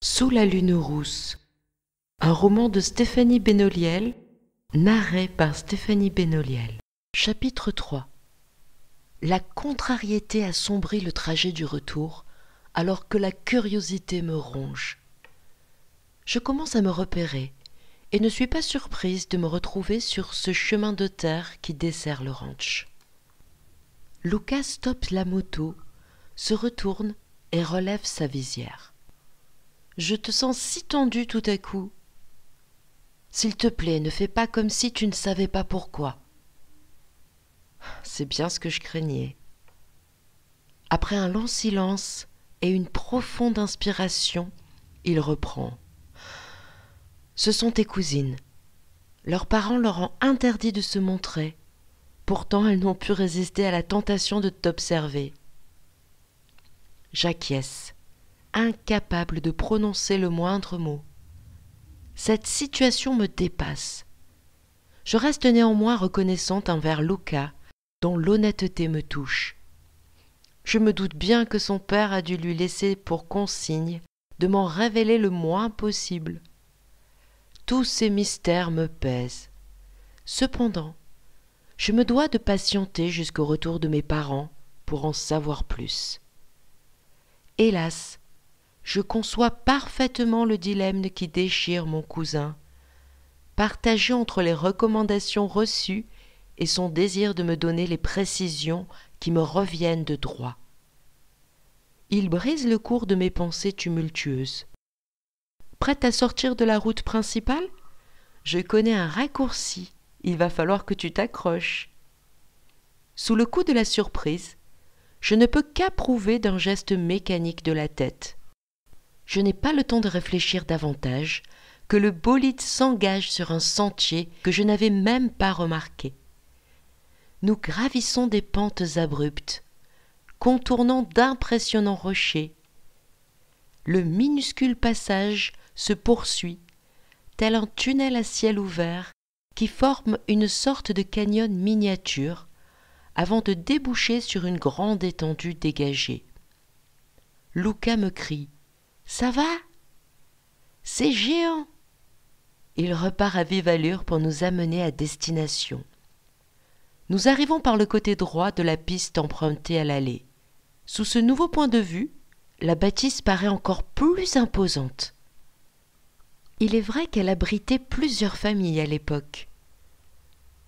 Sous la lune rousse, un roman de Stéphanie Benoliel, narré par Stéphanie Benoliel. Chapitre 3. La contrariété assombrit le trajet du retour, alors que la curiosité me ronge. Je commence à me repérer et ne suis pas surprise de me retrouver sur ce chemin de terre qui dessert le ranch. Lucas stoppe la moto, se retourne et relève sa visière. Je te sens si tendu tout à coup. S'il te plaît, ne fais pas comme si tu ne savais pas pourquoi. C'est bien ce que je craignais. Après un long silence et une profonde inspiration, il reprend. Ce sont tes cousines. Leurs parents leur ont interdit de se montrer. Pourtant, elles n'ont pu résister à la tentation de t'observer. J'acquiesce, incapable de prononcer le moindre mot. Cette situation me dépasse. Je reste néanmoins reconnaissante envers Lucas, dont l'honnêteté me touche. Je me doute bien que son père a dû lui laisser pour consigne de m'en révéler le moins possible. Tous ces mystères me pèsent. Cependant, je me dois de patienter jusqu'au retour de mes parents pour en savoir plus. Hélas, je conçois parfaitement le dilemme qui déchire mon cousin, partagé entre les recommandations reçues et son désir de me donner les précisions qui me reviennent de droit. Il brise le cours de mes pensées tumultueuses. Prête à sortir de la route principale ? Je connais un raccourci, il va falloir que tu t'accroches. Sous le coup de la surprise, je ne peux qu'approuver d'un geste mécanique de la tête. Je n'ai pas le temps de réfléchir davantage que le bolide s'engage sur un sentier que je n'avais même pas remarqué. Nous gravissons des pentes abruptes, contournant d'impressionnants rochers. Le minuscule passage se poursuit, tel un tunnel à ciel ouvert qui forme une sorte de canyon miniature avant de déboucher sur une grande étendue dégagée. Lucas me crie « Ça va ? C'est géant !» Il repart à vive allure pour nous amener à destination. Nous arrivons par le côté droit de la piste empruntée à l'allée. Sous ce nouveau point de vue, la bâtisse paraît encore plus imposante. Il est vrai qu'elle abritait plusieurs familles à l'époque.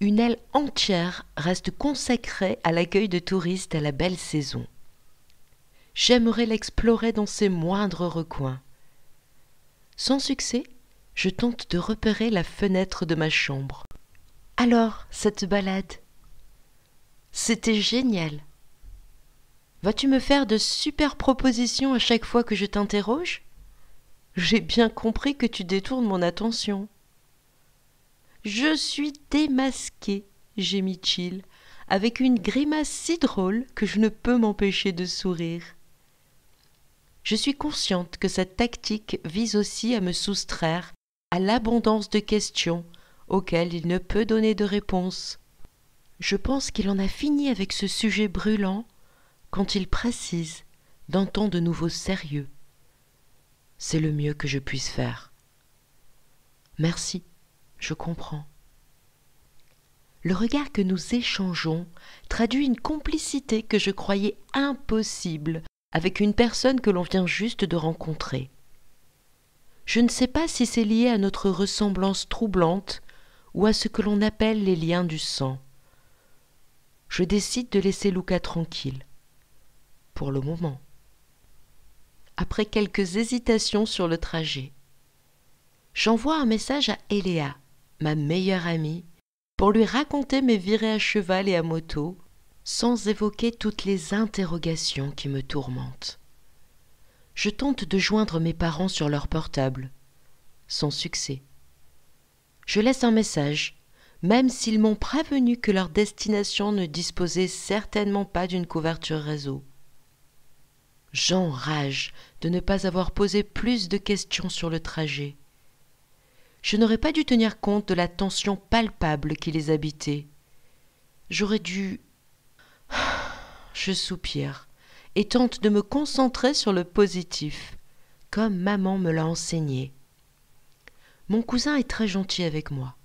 Une aile entière reste consacrée à l'accueil de touristes à la belle saison. J'aimerais l'explorer dans ses moindres recoins. Sans succès, je tente de repérer la fenêtre de ma chambre. Alors, cette balade ? C'était génial. Vas-tu me faire de super propositions à chaque fois que je t'interroge ? J'ai bien compris que tu détournes mon attention. Je suis démasqué, gémit-il, avec une grimace si drôle que je ne peux m'empêcher de sourire. Je suis consciente que cette tactique vise aussi à me soustraire à l'abondance de questions auxquelles il ne peut donner de réponse. Je pense qu'il en a fini avec ce sujet brûlant quand il précise, d'un ton de nouveau sérieux. C'est le mieux que je puisse faire. Merci, je comprends. Le regard que nous échangeons traduit une complicité que je croyais impossible avec une personne que l'on vient juste de rencontrer. Je ne sais pas si c'est lié à notre ressemblance troublante ou à ce que l'on appelle les liens du sang. Je décide de laisser Lucas tranquille. Pour le moment. Après quelques hésitations sur le trajet, j'envoie un message à Eléa, ma meilleure amie, pour lui raconter mes virées à cheval et à moto, sans évoquer toutes les interrogations qui me tourmentent. Je tente de joindre mes parents sur leur portable, sans succès. Je laisse un message, même s'ils m'ont prévenu que leur destination ne disposait certainement pas d'une couverture réseau. J'enrage de ne pas avoir posé plus de questions sur le trajet. Je n'aurais pas dû tenir compte de la tension palpable qui les habitait. J'aurais dû... Je soupire et tente de me concentrer sur le positif, comme maman me l'a enseigné. Mon cousin est très gentil avec moi.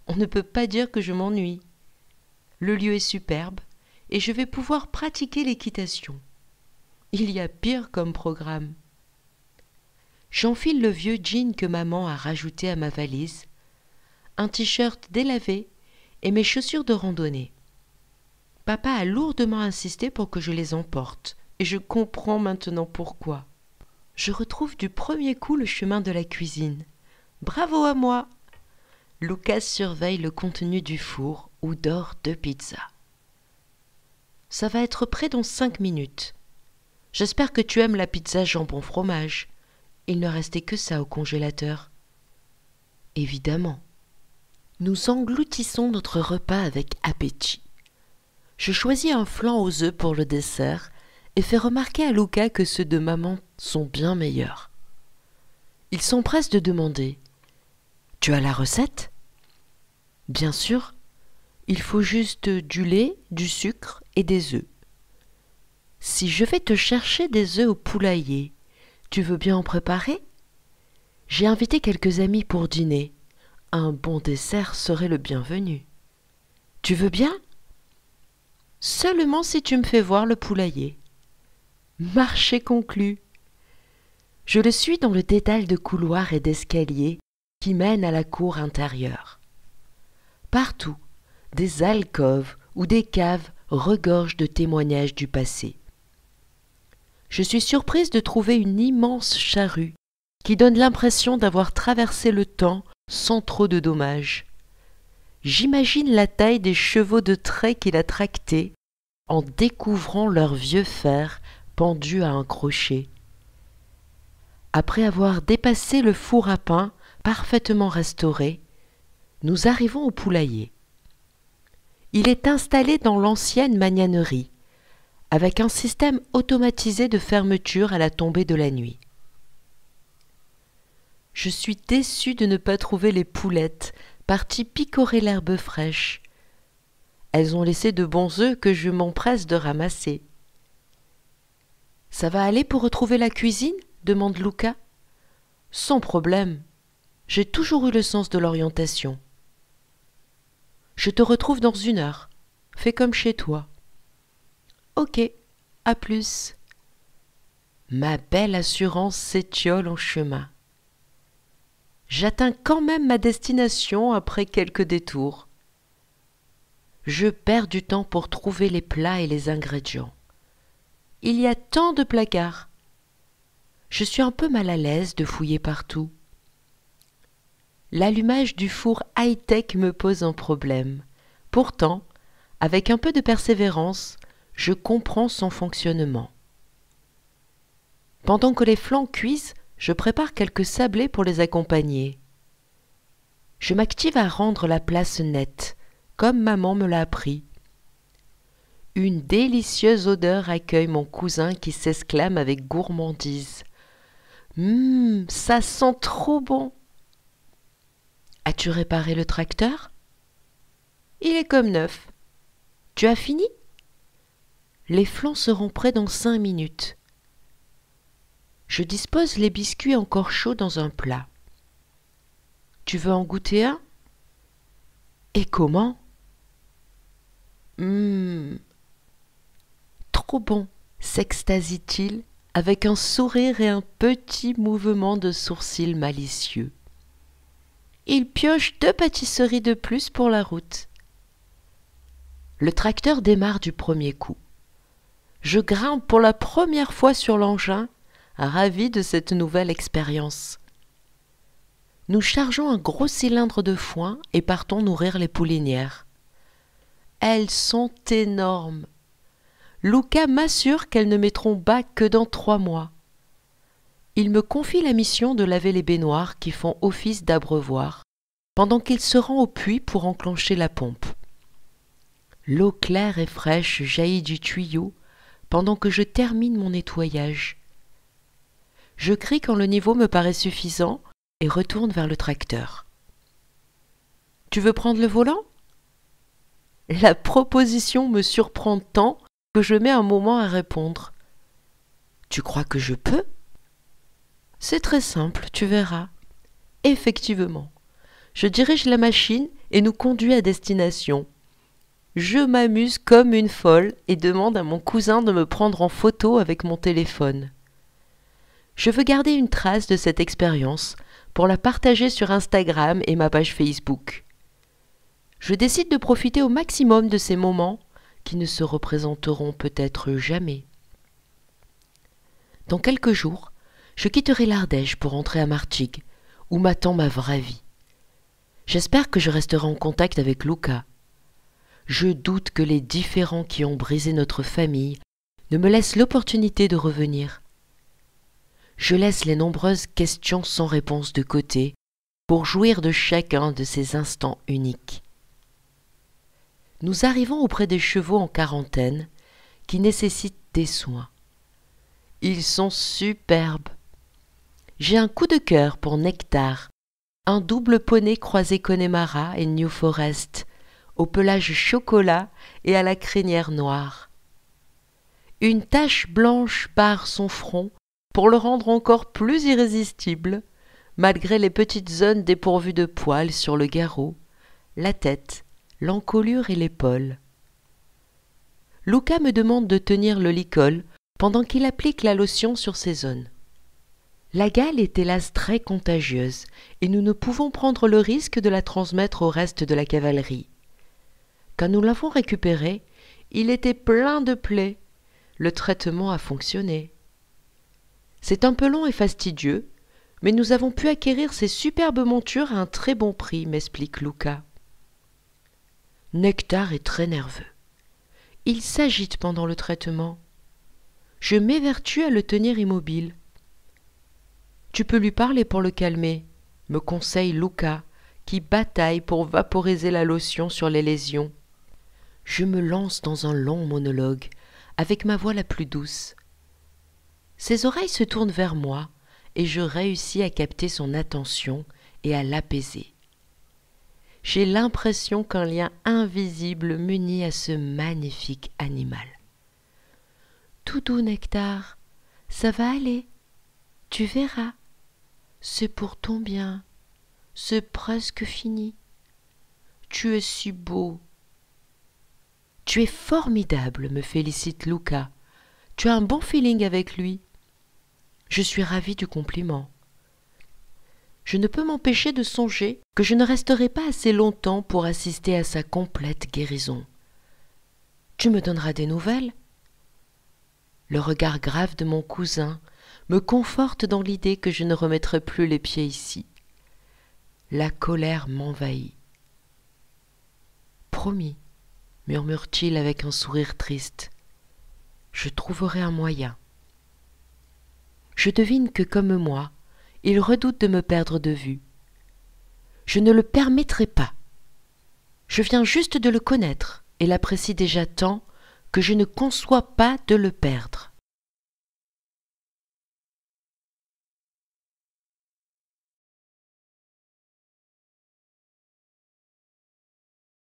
On ne peut pas dire que je m'ennuie. Le lieu est superbe et je vais pouvoir pratiquer l'équitation. Il y a pire comme programme. J'enfile le vieux jean que maman a rajouté à ma valise, un t-shirt délavé et mes chaussures de randonnée. Papa a lourdement insisté pour que je les emporte, et je comprends maintenant pourquoi. Je retrouve du premier coup le chemin de la cuisine. Bravo à moi! Lucas surveille le contenu du four où dort 2 pizzas. Ça va être prêt dans 5 minutes. J'espère que tu aimes la pizza jambon fromage. Il ne restait que ça au congélateur. Évidemment. Nous engloutissons notre repas avec appétit. Je choisis un flan aux œufs pour le dessert et fais remarquer à Lucas que ceux de maman sont bien meilleurs. Il s'empresse de demander « Tu as la recette ?»« Bien sûr, il faut juste du lait, du sucre et des œufs. Si je vais te chercher des œufs au poulailler, tu veux bien en préparer ? J'ai invité quelques amis pour dîner. Un bon dessert serait le bienvenu. Tu veux bien ? Seulement si tu me fais voir le poulailler. » Marché conclu. Je le suis dans le dédale de couloirs et d'escaliers qui mènent à la cour intérieure. Partout, des alcôves ou des caves regorgent de témoignages du passé. Je suis surprise de trouver une immense charrue qui donne l'impression d'avoir traversé le temps sans trop de dommages. J'imagine la taille des chevaux de trait qu'il a tractés en découvrant leurs vieux fers pendus à un crochet. Après avoir dépassé le four à pain parfaitement restauré, nous arrivons au poulailler. Il est installé dans l'ancienne magnanerie, avec un système automatisé de fermeture à la tombée de la nuit. Je suis déçue de ne pas trouver les poulettes parties picorer l'herbe fraîche. Elles ont laissé de bons œufs que je m'empresse de ramasser. « Ça va aller pour retrouver la cuisine ?» demande Lucas. « Sans problème. J'ai toujours eu le sens de l'orientation. »« Je te retrouve dans 1 heure. Fais comme chez toi. »« Ok, à plus. » Ma belle assurance s'étiole en chemin. J'atteins quand même ma destination après quelques détours. Je perds du temps pour trouver les plats et les ingrédients. Il y a tant de placards. Je suis un peu mal à l'aise de fouiller partout. L'allumage du four high-tech me pose un problème. Pourtant, avec un peu de persévérance, je comprends son fonctionnement. Pendant que les flancs cuisent, je prépare quelques sablés pour les accompagner. Je m'active à rendre la place nette, comme maman me l'a appris. Une délicieuse odeur accueille mon cousin qui s'exclame avec gourmandise. « Ça sent trop bon !»« As-tu réparé le tracteur ?»« Il est comme neuf. Tu as fini ?»« Les flancs seront prêts dans 5 minutes. » Je dispose les biscuits encore chauds dans un plat. « Tu veux en goûter un ?»« Et comment ?»« Trop bon !» s'extasie-t-il avec un sourire et un petit mouvement de sourcils malicieux. Il pioche 2 pâtisseries de plus pour la route. Le tracteur démarre du premier coup. Je grimpe pour la première fois sur l'engin, ravi de cette nouvelle expérience. Nous chargeons un gros cylindre de foin et partons nourrir les poulinières. Elles sont énormes. Lucas m'assure qu'elles ne mettront bas que dans 3 mois. Il me confie la mission de laver les baignoires qui font office d'abreuvoir, pendant qu'il se rend au puits pour enclencher la pompe. L'eau claire et fraîche jaillit du tuyau pendant que je termine mon nettoyage. Je crie quand le niveau me paraît suffisant et retourne vers le tracteur. « Tu veux prendre le volant ?» La proposition me surprend tant que je mets un moment à répondre. « Tu crois que je peux ?» C'est très simple, tu verras. Effectivement, je dirige la machine et nous conduis à destination. Je m'amuse comme une folle et demande à mon cousin de me prendre en photo avec mon téléphone. Je veux garder une trace de cette expérience pour la partager sur Instagram et ma page Facebook. Je décide de profiter au maximum de ces moments qui ne se représenteront peut-être jamais. Dans quelques jours, je quitterai l'Ardèche pour rentrer à Martigues, où m'attend ma vraie vie. J'espère que je resterai en contact avec Luca. Je doute que les différends qui ont brisé notre famille ne me laissent l'opportunité de revenir. Je laisse les nombreuses questions sans réponse de côté pour jouir de chacun de ces instants uniques. Nous arrivons auprès des chevaux en quarantaine qui nécessitent des soins. Ils sont superbes. J'ai un coup de cœur pour Nectar, un double poney croisé Connemara et New Forest, au pelage chocolat et à la crinière noire. Une tache blanche barre son front pour le rendre encore plus irrésistible, malgré les petites zones dépourvues de poils sur le garrot, la tête, l'encolure et l'épaule. Luca me demande de tenir le licol pendant qu'il applique la lotion sur ces zones. La gale est hélas très contagieuse et nous ne pouvons prendre le risque de la transmettre au reste de la cavalerie. Quand nous l'avons récupéré, il était plein de plaies. Le traitement a fonctionné. C'est un peu long et fastidieux, mais nous avons pu acquérir ces superbes montures à un très bon prix, m'explique Luca. Nectar est très nerveux. Il s'agite pendant le traitement. Je m'évertue à le tenir immobile. Tu peux lui parler pour le calmer, me conseille Luca, qui bataille pour vaporiser la lotion sur les lésions. Je me lance dans un long monologue, avec ma voix la plus douce. Ses oreilles se tournent vers moi, et je réussis à capter son attention et à l'apaiser. J'ai l'impression qu'un lien invisible m'unit à ce magnifique animal. Tout doux, Nectar, ça va aller. Tu verras. C'est pour ton bien. C'est presque fini. Tu es si beau. Tu es formidable, me félicite Luca. Tu as un bon feeling avec lui. Je suis ravie du compliment. Je ne peux m'empêcher de songer que je ne resterai pas assez longtemps pour assister à sa complète guérison. Tu me donneras des nouvelles ? Le regard grave de mon cousin me conforte dans l'idée que je ne remettrai plus les pieds ici. La colère m'envahit. Promis, murmure-t-il avec un sourire triste. Je trouverai un moyen. Je devine que, comme moi, il redoute de me perdre de vue. Je ne le permettrai pas. Je viens juste de le connaître et l'apprécie déjà tant que je ne conçois pas de le perdre.